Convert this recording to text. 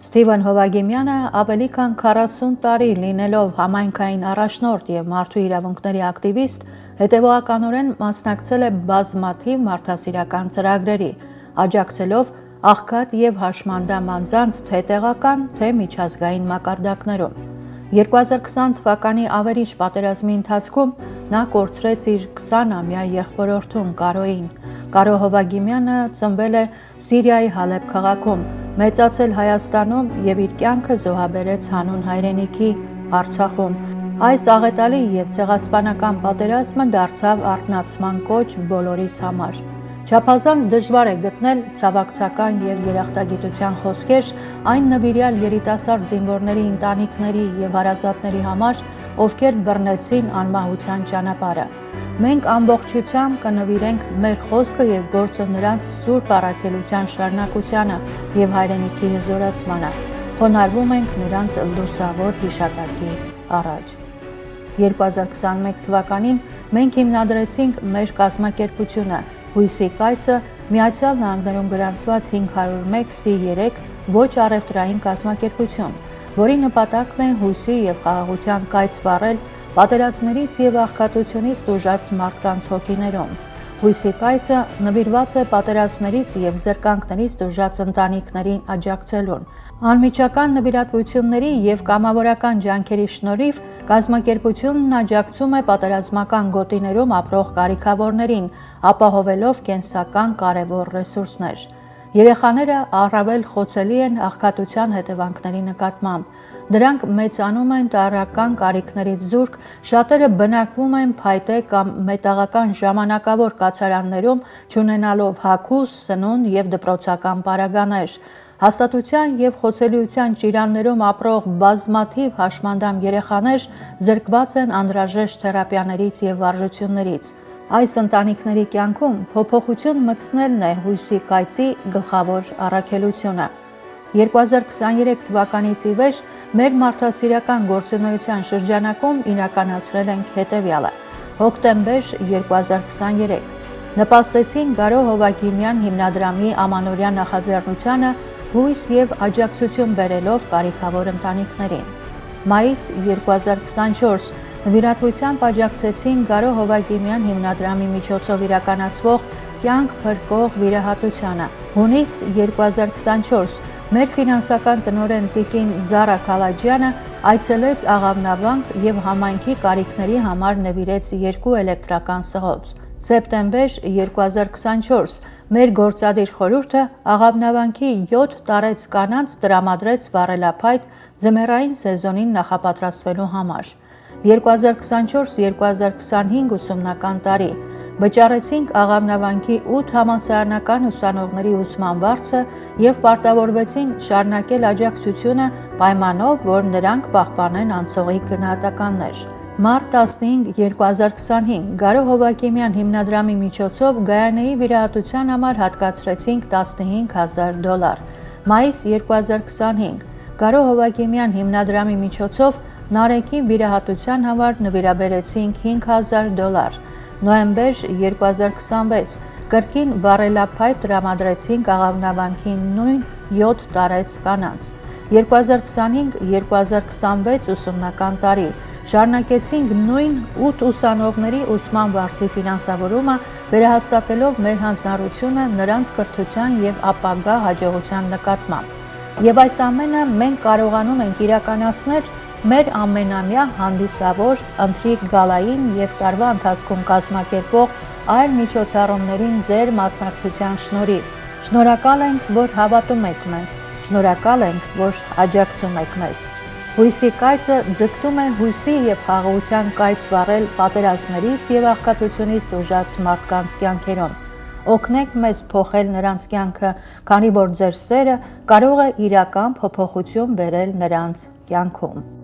Ստիվեն Հովագիմյանը ավելի քան 40 տարի լինելով համայնքային առաջնորդ եւ մարդու իրավունքների ակտիվիստ, հետևողականորեն մասնակցել է բազմաթիվ մարդասիրական ծրագրերի, աջակցելով աղքատ եւ հաշմանդամ անձանց թե տեղական, թե միջազգային մակարդակներում։ 2020 թվականի ավերիչ պատերազմի ընթացքում նա կորցրեց իր 20-ամյա եղբորորդուն Կարոյին։ Կարո Հովագիմյանը ծնվել է Սիրիայի Հալեբ քաղաքում, մեծացել Հայաստանում եւ իր կյանքը զոհաբերեց հանուն հայրենիքի Արցախում։ Այս աղետալի եւ ցեղասպանական պատերազմը դարձավ արթնացման կոչ բոլորիս համար։ Չափազանց դժվար է գտնել ցավակցական եւ երախտագիտության խոսքեր այն նվիրյալ երիտասարդ զինվորների ընտանիքների եւ հարազատների համար, ովքեր բռնեցին անմահության ճանապարհը։ Մենք ամբողջությամբ կնվիրենք մեր խոսքը եւ գործը նրանց սուրբ առաքելության շարունակությանը եւ հայրենիքի հզորացմանը։ Խոնարհվում ենք նրանց լուսավոր հիշատակի առաջ։ 2021 թվականին մենք հիմնադրեցինք մեր կազմակերպությունը Հույսի կայծը Միացյալ Նահանգներում գրանցված 501 C3 ոչ առևտրային կազմակերպություն, որի նպատակն է հույսի եւ խաղաղության կայծ վառել պատերազմներից եւ աղքատությունից տուժած մարդկանց հոգիներում։ Հույսի կայծը նվիրված է պատերազմներից եւ զրկանքներից տուժած ընտանիքներին աջակցելուն։ Անմիջական նվիրատվությունների եւ կամավորական ջանքերի շնորհիվ կազմակերպությունն աջակցում է պատերազմական գոտիներում ապրող կարիքավորներին, ապահովելով կենսական կարևոր ռեսուրսներ։ Երեխաները առավել խոցելի են աղքատության հետևանքների նկատմամբ։ Դրանք մեծանում են տարրական կարիքներից զուրկ, շատերը բնակվում են փայտե կամ մետաղական ժամանակավոր կացարաններում, չունենալով հագուստ, սնունդ եւ դպրոցական պարագաներ։ Հաստատության եւ խոցելիության ճիրաններում ապրող բազմաթիվ հաշմանդամ երեխաներ զրկված են անհրաժեշտ թերապիաներից եւ վարժություններից։ Այս ընտանիքների կյանքում փոփոխություն մտցնելն է Հույսի կայծի գլխավոր առաքելությունը։ 2023 թվականից ի վեր մեր մարդասիրական գործունեության շրջանակում իրականացրել ենք հետևյալը. Հոկտեմբեր 2023 նպաստեցին Կարո Հովագիմյան հիմնադրամի ամանորյա նախաձեռնությանը հույս եւ աջակցություն բերելով կարիքավոր ընտանիքներին։ Մայիս 2024 նվիրատվությամբ աջակցեցին Կարո Հովագիմյան հիմնադրամի միջոցով իրականացվող կյանք փրկող վիրահատությանը։ Հունիս 2024 մեր ֆինանսական տնօրեն տիկին Զարա Քալաջյանը այցելեց Աղավնավանք եւ համայնքի կարիքների համար նվիրեց 2 էլեկտրական սղոց։ Սեպտեմբեր 2024 մեր գործադիր խորհուրդը Աղավնավանքի 7 տարեց կանանց տրամադրեց վառելափայտ ձմեռային սեզոնին նախապատրաստվելու համար։ 2024-2025 ուսումնական տարի վճարեցինք Աղավնավանքի 8 համալսարանական ուսանողների ուսման վարձը եւ պարտավորվեցինք շարունակել աջակցությունը պայմանով, որ նրանք պահպանեն անցողիկ գնահատականներ։ Մարտ 15 2025 Կարո Հովագիմյան հիմնադրամի միջոցով Գայանեի վիրահատության համար հատկացրեցինք $15,000։ Մայիս 2025 Կարո Հովագիմյան հիմնադրամի միջոցով Նարեկի վիրահատության համար նվիրաբերեցինք $5,000։ Նոյեմբեր 2026 կրկին վառելափայտ տրամադրեցինք Աղավնավանքի նույն 7 տարեց կանանց։ 2025-2026 ուսումնական տարի շարունակեցինք նույն 8 ուսանողների ուսման վարձի ֆինանսավորումը, վերահաստատելով մեր հանձնառությունը նրանց կրթության եւ ապագա հաջողության նկատմամբ։ Եվ այս ամենը մենք կարողանում ենք իրականացնել մեր ամենամյա հանդիսավոր ընթրիք գալային եւ տարվա ընթացքում կազմակերպող այլ միջոցառումներին ձեր մասնակցության շնորհիվ։ Շնորհակալ ենք, որ հավատում եք մեզ։ Շնորհակալ ենք, որ աջակցում եք մեզ։ Հույսի կայծը ձգտում է հույսի եւ խաղաղության կայծ վառել պատերազմներից եւ աղքատությունից տուժած մարդկանց կյանքերում։ Օգնեք մեզ փոխել նրանց կյանքը, քանի որ ձեր սերը կարող է իրական փոփոխություն բերել նրանց կյանքում։